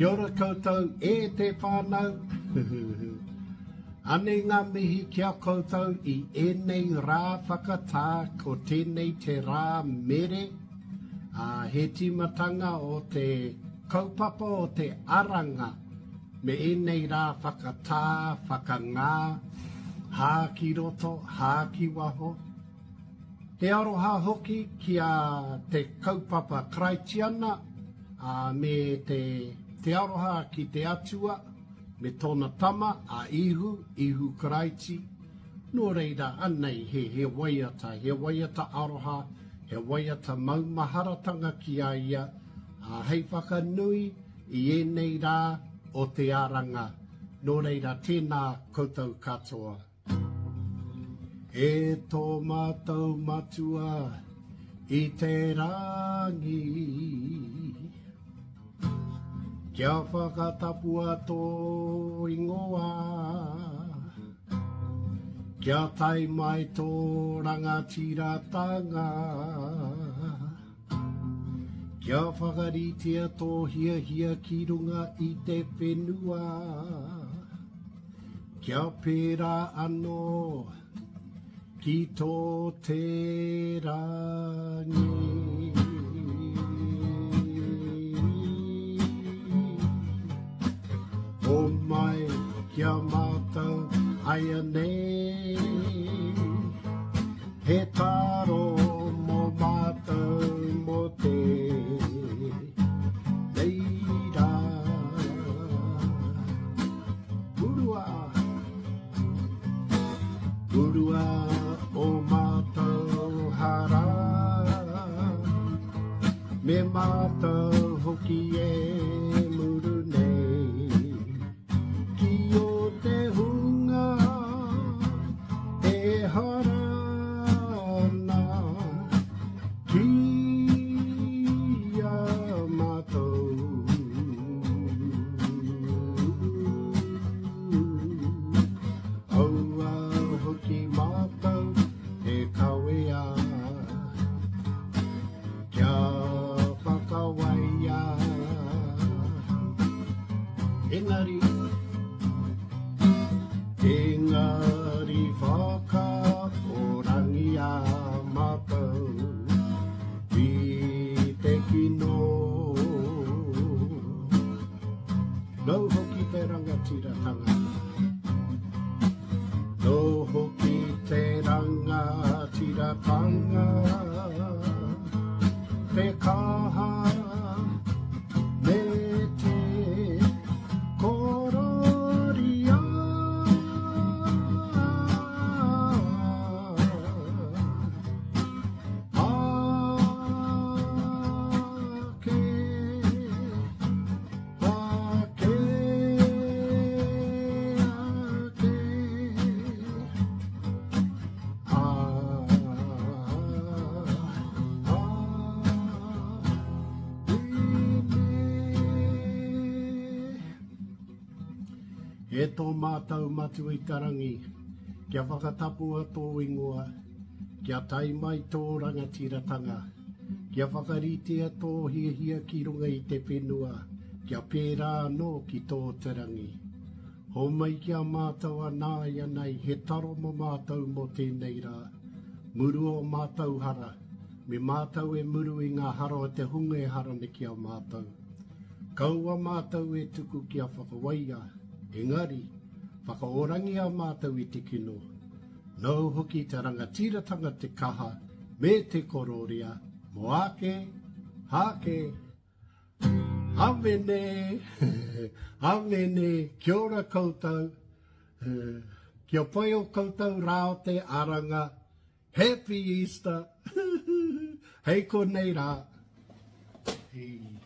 Kia ora koutou e te whānau. Ane ngā mihi kia koutou I enei rā whakatā ko tēnei te rā mere. He timatanga o te kaupapa o te aranga. Me enei rā whakatā, whakangā, hā ki roto, hā ki waho. He aroha hoki kia te kaupapa Kraitiana, me te aroha ki te atua, me tōna tama a ihu Kraiti. Nō reira anei he waiata aroha, he waiata maumaharatanga ki a ia, hei whakanui I enei rā o te aranga. Nō reira tēnā koutou katoa. E tō mātou matua I te rangi. Kia whakatapua tō ingoa. Kia tai mai tō rangatiratanga. Kia whakaritia tō hia ki runga I te whenua. Kia pērā anō ki tō te rangi. O mai kia mātou aia nei, he taro mō mātou mō te leira. Urua o mātou hara, me mātou hoki e muru nei. Ki o te hunga, e harana, ki a mātou. Aua hoki mātou e kawea, kia whakawaia. Engari whaka orangi a mātou I te kino. Nau hoki te rangatiratanga. Nau hoki te rangatiratanga. Te kaha me te kororia. E tō mātou matu I tarangi, kia whakatapua tō ingoa, kia tai mai tō rangatiratanga, kia whakaritia tō hia ki runga I te whenua, kia pērā anō ki tō tarangi. Ho mai kia mātou anāia nei, he taro mo mātou mo tēnei rā. Muru o mātou hara, me mātou e muru I ngā hara o te hunga e harane ki a mātou. Kaua mātou e tuku kia whakawaia, engari, whakaorangi a mātou I te kino. Nau hoki te rangatiratanga te kaha, me te kororia, mo ake, hake, Awene, awene, kia ora koutou, kia pai o koutou rā o te aranga, Happy Easter, hei ko nei rā. Hei.